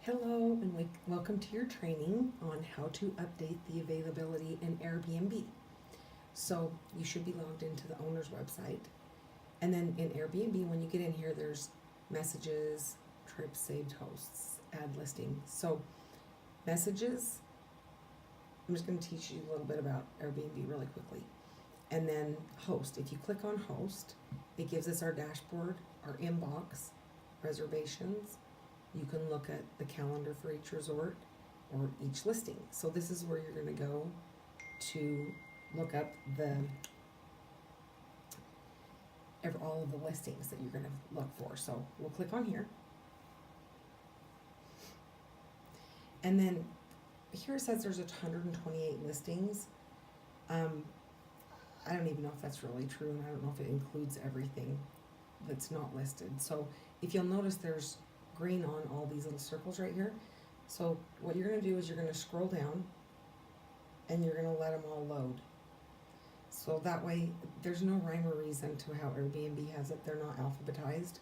Hello and welcome to your training on how to update the availability in Airbnb. So you should be logged into the owner's website. And then in Airbnb, when you get in here, there's messages, trips, saved hosts, add listing. So messages, I'm just going to teach you a little bit about Airbnb really quickly. And then host, if you click on host, it gives us our dashboard, our inbox, reservations. You can look at the calendar for each resort or each listing. So this is where you're going to go to look up all of the listings that you're going to look for. So we'll click on here. And then here it says there's 128 listings. I don't even know if that's really true, and I don't know if it includes everything that's not listed. So if you'll notice, there's green on all these little circles right here. So what you're going to do is you're going to scroll down and you're going to let them all load. So that way there's no rhyme or reason to how Airbnb has it. They're not alphabetized.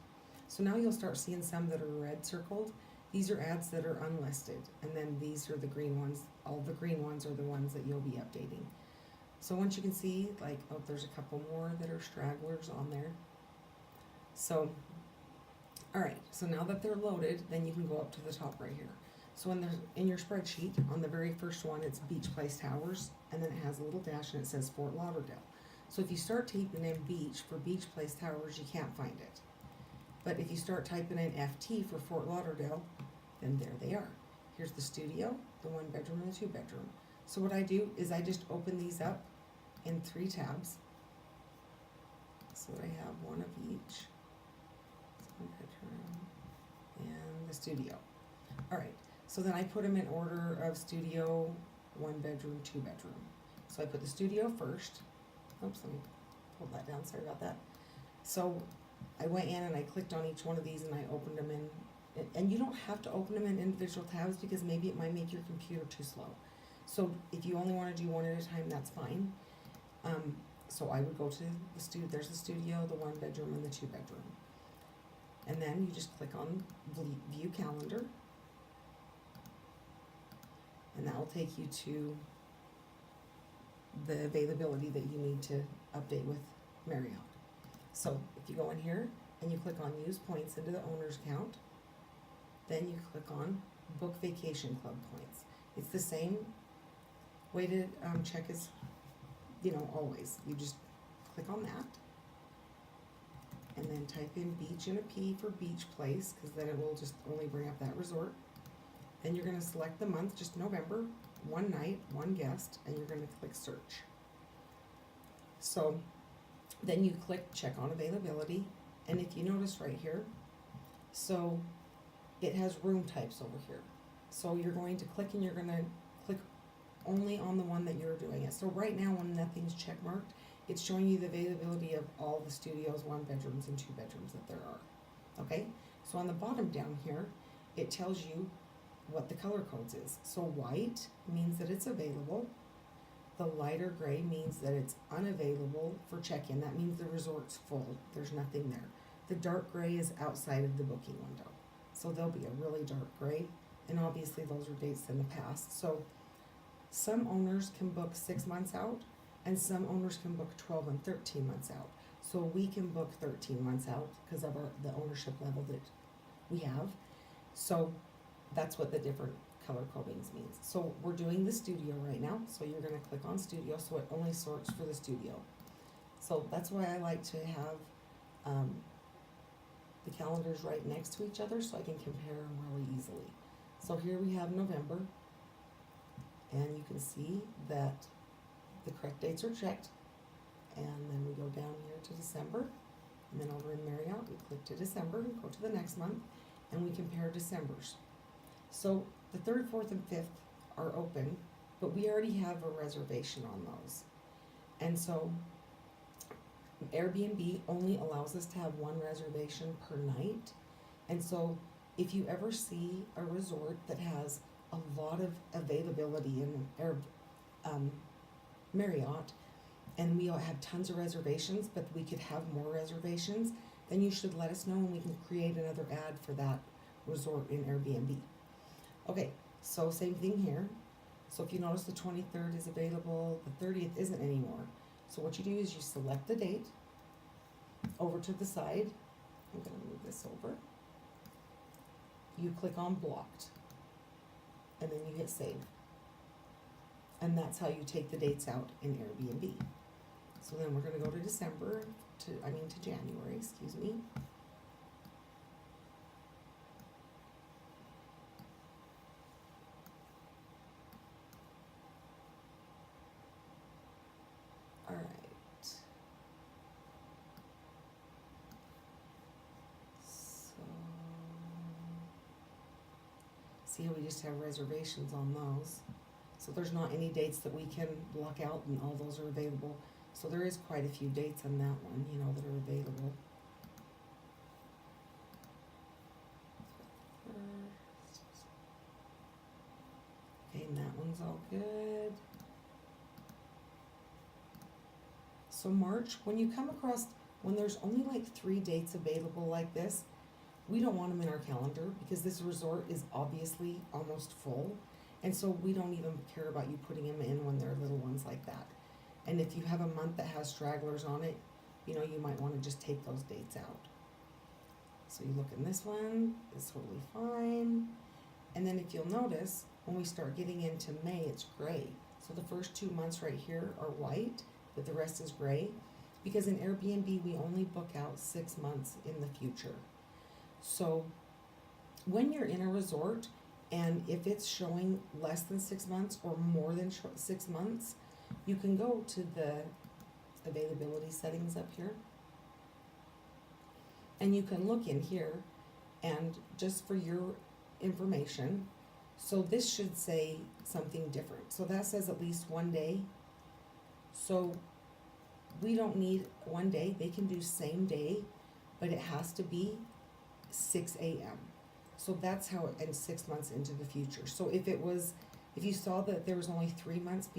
So now you'll start seeing some that are red circled. These are ads that are unlisted, and then these are the green ones. All the green ones are the ones that you'll be updating. So once you can see, like, oh, there's a couple more that are stragglers on there. So alright, so now that they're loaded, then you can go up to the top right here. So in your spreadsheet, on the very first one, it's Beach Place Towers, and then it has a little dash and it says Fort Lauderdale. So if you start typing in beach for Beach Place Towers, you can't find it. But if you start typing in FT for Fort Lauderdale, then there they are. Here's the studio, the 1 bedroom and the 2 bedroom. So what I do is I just open these up in 3 tabs. So I have one of each. 1 bedroom and the studio. Alright, so then I put them in order of studio, 1 bedroom, 2 bedroom. So I put the studio first. Oops, let me pull that down, sorry about that. So I went in and I clicked on each one of these and I opened them in, and you don't have to open them in individual tabs because maybe it might make your computer too slow. So if you only want to do one at a time, that's fine. So I would go to the studio, there's the studio, the 1 bedroom and the 2 bedroom. And then you just click on view calendar, and that will take you to the availability that you need to update with Marriott. So if you go in here and you click on use points into the owner's account, then you click on book vacation club points. It's the same way to check as, always. You just click on that. And then type in beach and a P for beach place, because then it will just only bring up that resort. Then you're going to select the month, just November, 1 night, 1 guest, and you're going to click search. So then you click check on availability, and if you notice right here, so it has room types over here. So you're going to click and you're going to click only on the one that you're doing it. So right now when nothing's check marked, it's showing you the availability of all the studios, 1 bedrooms and 2 bedrooms that there are. Okay, so on the bottom down here, it tells you what the color codes is. So white means that it's available. The lighter gray means that it's unavailable for check-in. That means the resort's full. There's nothing there. The dark gray is outside of the booking window. So there'll be a really dark gray, and obviously those are dates in the past. So some owners can book 6 months out, and some owners can book 12 and 13 months out. So we can book 13 months out because of the ownership level that we have. So that's what the different color codings means. So we're doing the studio right now. So you're going to click on studio, so it only sorts for the studio. So that's why I like to have the calendars right next to each other so I can compare them really easily. So here we have November, and you can see that the correct dates are checked, and then we go down here to December, and then over in Marriott we click to December and go to the next month, and we compare December's. So the 3rd, 4th, and 5th are open, but we already have a reservation on those. And so Airbnb only allows us to have 1 reservation per night. And so if you ever see a resort that has a lot of availability in Marriott, and we all have tons of reservations, but we could have more reservations, then you should let us know and we can create another ad for that resort in Airbnb. Okay, so same thing here. So if you notice the 23rd is available, the 30th isn't anymore. So what you do is you select the date over to the side. I'm gonna move this over. You click on blocked and then you hit save. And that's how you take the dates out in Airbnb. So then we're gonna go to to January, excuse me. All right. So, see how we just have reservations on those. So there's not any dates that we can block out and all those are available. So there is quite a few dates on that one, that are available. Okay, and that one's all good. So March, when there's only like 3 dates available like this, we don't want them in our calendar because this resort is obviously almost full. And so we don't even care about you putting them in when they're little ones like that. And if you have a month that has stragglers on it, you might want to just take those dates out. So you look in this one, it's totally fine. And then if you'll notice, when we start getting into May, it's gray. So the first 2 months right here are white, but the rest is gray. Because in Airbnb, we only book out 6 months in the future. So when you're in a resort, and if it's showing less than 6 months or more than 6 months, you can go to the availability settings up here. And you can look in here, and just for your information, so this should say something different. So that says at least 1 day. So we don't need 1 day. They can do same day, but it has to be 6 a.m. So that's how and 6 months into the future. So if you saw that there was only 3 months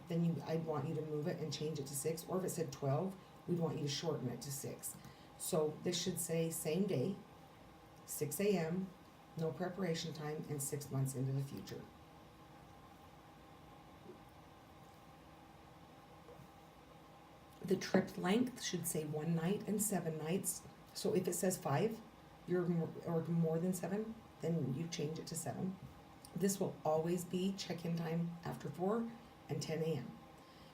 then I'd want you to move it and change it to 6. Or if it said 12, we'd want you to shorten it to 6. So this should say same day, 6 a.m., no preparation time, and 6 months into the future. The trip length should say 1 night and 7 nights. So if it says 5, or more than 7, then you change it to 7. This will always be check-in time after 4 and 10 a.m.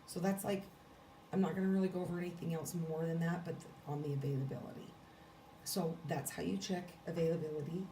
So that's I'm not going to really go over anything else more than that, but on the availability. So that's how you check availability